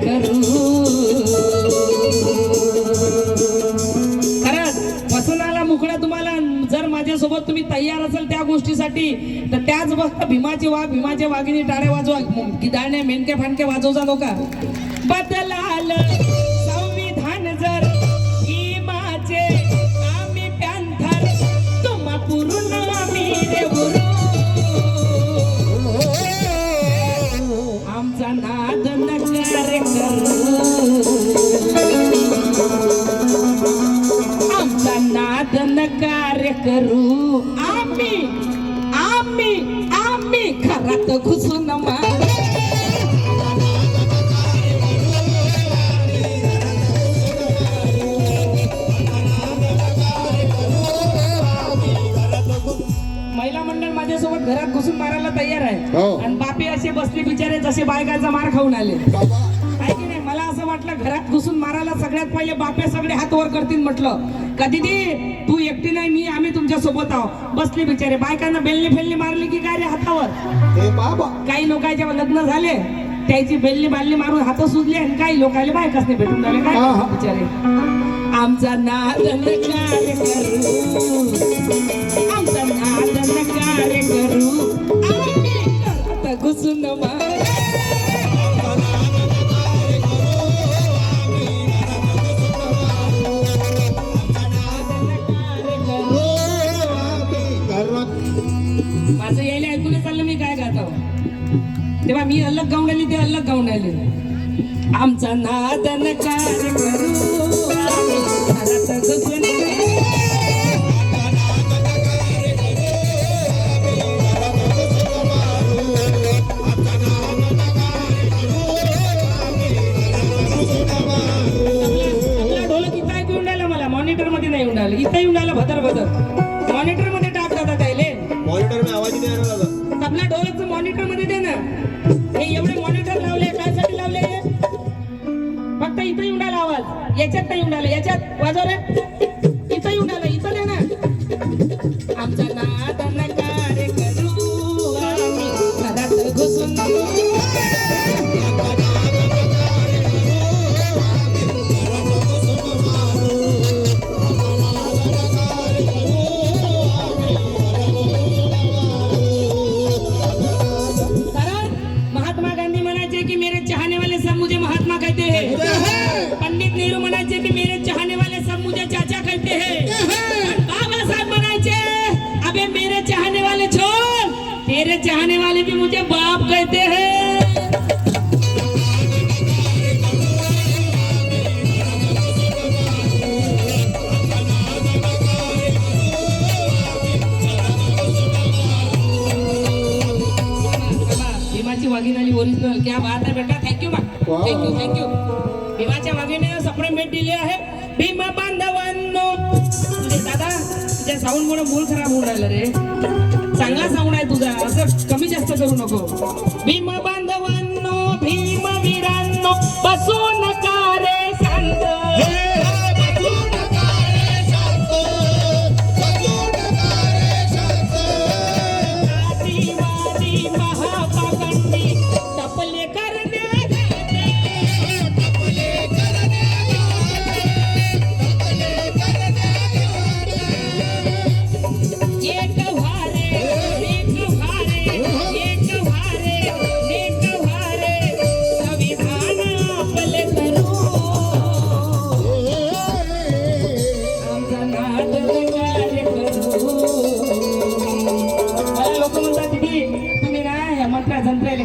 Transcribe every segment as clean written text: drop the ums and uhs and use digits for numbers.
करू. खरंच वसनाला मुकड्या तुम्हाला जर माझ्यासोबत तुम्ही तयार असाल त्या गोष्टीसाठी तर त्याच फक्त भीमाची वाघिणी टाळे वाजवा, गिदाणे मेनके फानके वाजवजा नका. बदलाल संविधान जर भीमाचे आम्ही पॅन्थर तुम्हा पुरून आम्ही देवरू. आमचा नाद नकार करू, आमचा नाद नकार करू. आम्ही आम्ही आम्ही घरात घुसून मारू. महिला मंडळ माझ्यासोबत घरात घुसून मारायला तयार आहे आणि बापे असे बसले बिचारे जसे बायकाचा मार खाऊन आले आहे की नाही. मला असं वाटलं घरात घुसून मारायला सगळ्यात पहिले बापे सगळे हात वर करतील. म्हटलं का दीदी तू एकटी नाही मी आम्ही तुमच्या सोबत आहो. बसले बिचारे बायकांना बेलने फेलने मारली की काय रे हातावर. काही लोकांचे लग्न झाले त्याची बेलनी बालनी मारून हात सुजले आणि काही लोकांना बायकाच नाही भेटून झाले काय बिचारे. आमचा नाद नकार करू, आमचा नाद नकार करू. आम्ही घरात घुसून मारू. माझं यायला ऐकून चाललं मी काय गातो तेव्हा मी अलग गाऊन आली ते अलग गाऊन आले. आमचा नाद नकार करू, घरात घुसून ढोलक इथं ऐकून राहिला मला मॉनिटर मध्ये नाही येऊन राहिलं. इथं येऊन राहिलं भदर भदर मॉनिटर मध्ये टाक दादा त्याले मॉनिटर में आवाज नाही आला दादा. आपल्या ढोलकचं मॉनिटर मध्ये दे ना. हे एवढे मॉनिटर लावले कायसाठी लावले. फक्त इथं येऊन आला आवाज याच्यात नाही येऊन आला. याच्यात वाजव रे इथं येऊन आला इथं दे ना. आमचा नाद नकार करू, आम्ही घरात घुसून पंडित नेहरू म्हणायचे की मेरे चाहने वाले सब मुझे चाचा कहते हैं. बाबा साहब म्हणायचे अबे मेरे चाहने वाले छोड़ तेरे चाहने वाले भी मुझे बाप कहते हैं. भीमाची वाघिणी ओरिजिनल क्या बात आहे बेटा. Thank you thank you thank you. भीमाच्या वाघिणीने सप्रेम भेट दिली आहे. भीमा बांधवांनो तुझे दादा तुझ्या साऊंड मुळे मूळ खराब होऊन राहिलं रे. चांगला साऊंड आहे तुझा असं कमी जास्त करू नको. भीमा बांधवांनो भीमवीरांनो बसू नका रे शांत. आदिवादी महापाखंडी टपले करणे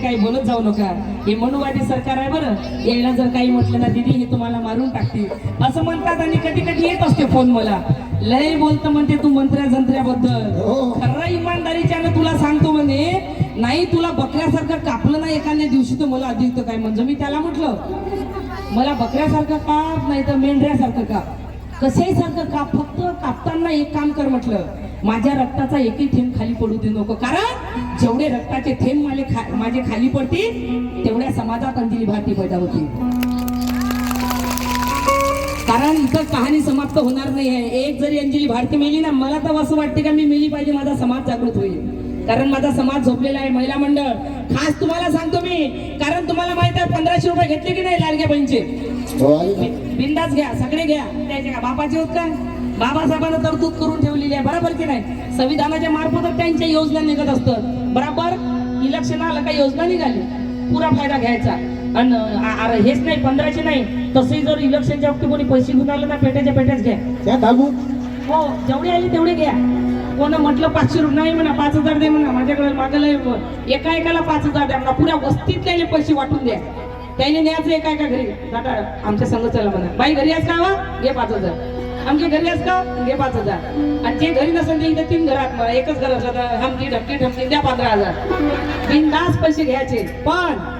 काही बोलत जाऊ नका. हे मनुवादी सरकार आहे बरं. यायला जर काही म्हटलं ना दीदी हे तुम्हाला मारून टाकतील असं म्हणतात. आणि कधी कधी येत असते फोन मला लय बोलतं म्हणते तू मंत्र्या जंत्र्याबद्दल. खरं इमानदारीच्यानं तुला सांगतो म्हणे नाही तुला बकऱ्यासारखं कापलं ना एखाद्या दिवशी तर मला अधिक काय म्हणजे मी त्याला म्हटलं मला बकऱ्यासारखं काप नाही तर मेंढऱ्यासारखं काप कशाही सारखं काप फक्त कापताना एक काम कर म्हटलं माझ्या रक्ताचा एकही थेंब खाली पडू दे नको. कारण जेवढे रक्ताचे थेंब माझे खाली पडतील तेवढ्या समाजात अंजली भारती पैदा होती. कारण इथं कहाणी समाप्त होणार नाही आहे. एक जरी अंजली भारती मेली ना मला तर असं वाटते का मी मेली पाहिजे माझा समाज जागृत होईल. कारण माझा समाज झोपलेला आहे. महिला मंडळ खास तुम्हाला सांगतो मी, कारण तुम्हाला माहित आहे 1500 रुपये घेतले की नाही लाडक्या बहिणीचे. बिंदास घ्या, सगळे घ्या. त्याचे का बापाचे होत काय? बाबासाहेबांना तरतूद करून ठेवलेली आहे, बरोबर की नाही? संविधानाच्या मार्फत त्यांच्या योजना निघत असतात, बरोबर. इलेक्शन आलं काही योजना निघाली, पुरा फायदा घ्यायचा. आणि हेच नाही 1500 नाही, तसंही जर इलेक्शनच्या वक्ती कोणी पैसे घेऊन आलं ना, पेट्याच्या पेट्याच घ्या. हो, जेवढे आले तेवढे घ्या. कोण म्हटलं 500 रुपये नाही म्हणा, 5000 दे म्हणा. माझ्याकडे मागायला एका एकाला 5000 द्या म्हणा, पुऱ्या वस्तीतले पैसे वाटून द्या. त्याने न्यायचं एका एका घरी. दादा आमच्या संघ चला म्हणा, बाई घरी आहेस का? घे 5000. आमच्या घरी आहेस का? घे 5000. आणि जे घरी नसेल ते इथे 3 घरात, एकच घर असलं तर हमकी ढमकी द्या 15000. बिनधास्त पैसे घ्यायचे, पण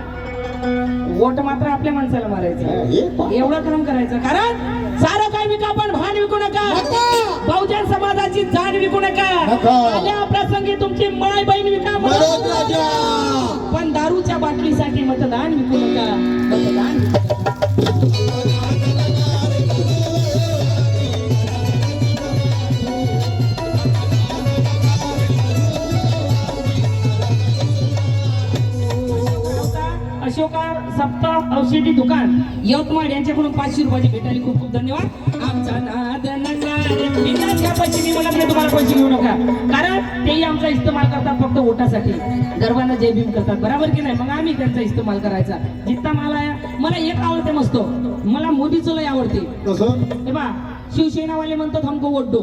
वोट मात्र आपल्या माणसाला मारायचं. एवढं काम करायचं. कारण सारं काय विका पण भान विकू नका. बहुजन समाजाची जाण विकू नका. आल्या प्रसंगी तुमची माय बहीण विका, पण दारूच्या बाटलीसाठी मतदान विकू नका. मतदान विकू नका. अशोका सप्ताह औषधी दुकान यवतमाळ यांच्याकडून 500 रुपयाची भेटायला खूप खूप धन्यवाद. आमचा नाद नका घ्या पैसे, मी म्हणत नाही तुम्हाला पैसे घेऊ नका, कारण तेही आमचा इस्तेमाल करतात फक्त वोटासाठी. गर्वानं जय भीम करतात, बरोबर की नाही? मग आम्ही त्यांचा इस्तेमाल करायचा. जितका मला एक आवडते मस्त, मला मोदीचं लय आवडते. हे बा, शिवसेनावाले म्हणतात हमको वोट दो,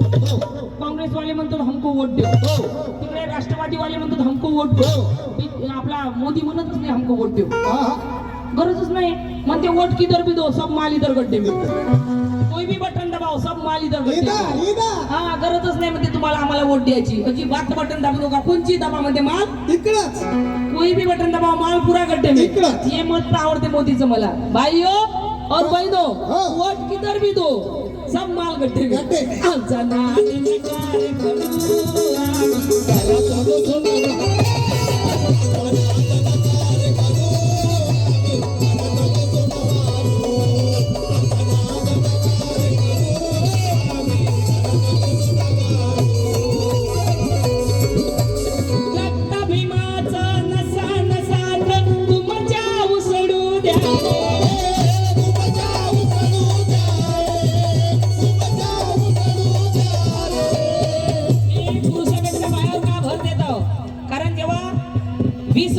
काँग्रेसवाले म्हणतात हमको वोट दो, तिकडे राष्ट्रवादीवाले म्हणतात हमको वोट दो. आपला मोदी म्हणतच नाही हमको वोट देऊ, गरजच नाही. म्हणते वोट किधर भी दो, सब माल इधर गड्डे में, कोई भी बटन दबाव सब माल इधर गड्डे में. हा, गरजच नाही म्हणते तुम्हाला आम्हाला वोट द्यायची. अजिबात बटन दाबू नका, कोणची दबा म्हणते माल इकडच, कोई भी बटन दबाव माल पुरा गड्डे में. हे मत आवडते मोदीचं मला. भाईयो और बहनो, वोट किधर भी दो, सब माल गड्ढे में. आमचा नाद नकार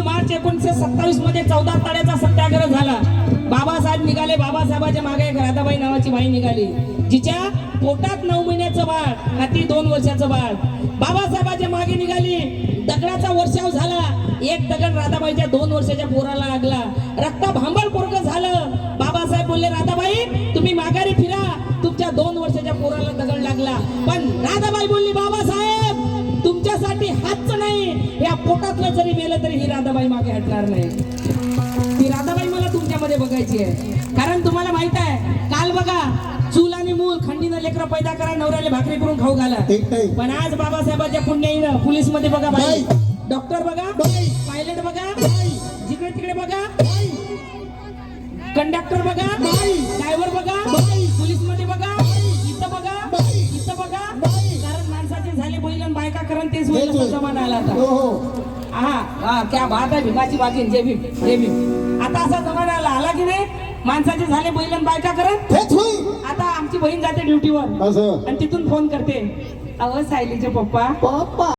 मार्च 1927 मध्ये 14 ताळ्याचा सत्याग्रह झाला. बाबासाहेब निघाले. बाबासाहेबाच्या मागे एक राधाबाई नावाची बाई निघाली, जिच्या पोटात 9 महिन्याचं बाळ, हाती 2 वर्षाचं बाळ. बाबासाहेबाच्या मागे निघाली. दगडाचा वर्षाव झाला. एक दगड राधाबाईच्या 2 वर्षाच्या पोराला लागला. रक्त भांबळ पोरग झालं. बाबासाहेब बोलले, राधाबाई तुम्ही माघारी फिरा. तुमच्या 2 वर्षाच्या पोराला दगड लागला. पण राधाबाई बोलली, बाबासाहेब तुमच्यासाठी हातच नाही, या पोटातलं जरी मेलं तरी ही राधाबाई मागे हटणार नाही. ती राधाबाई मला तुमच्यामध्ये बघायची आहे. कारण तुम्हाला माहित आहे, काल बघा चूल आणि मूल खंडीनं लेकरं पैदा करा, नवऱ्याला भाकरी करून खाऊ घाला. पण आज बाबासाहेबाच्या पुण्याईनं पोलीस मध्ये बघा बाई, डॉक्टर बघा, पायलट बघा, जिकडे तिकडे बघा, कंडक्टर बघा, ड्रायव्हर बघा, पोलीस मध्ये बघा, इथं बघा, इथं बघा. कारण माणसाचे झाले बैल आणि बायका करण तेच बैल जमाना आला आता. हा, क्या बात आहे. भीमाची बागीन, जय भीम, जय भीम. आता असा जमाना आला की नाही, माणसाचे झाले बैल आणि बायका करत. आता आमची बहीण जाते ड्युटीवर आणि तिथून फोन करते, अहो सायलीचे पप्पा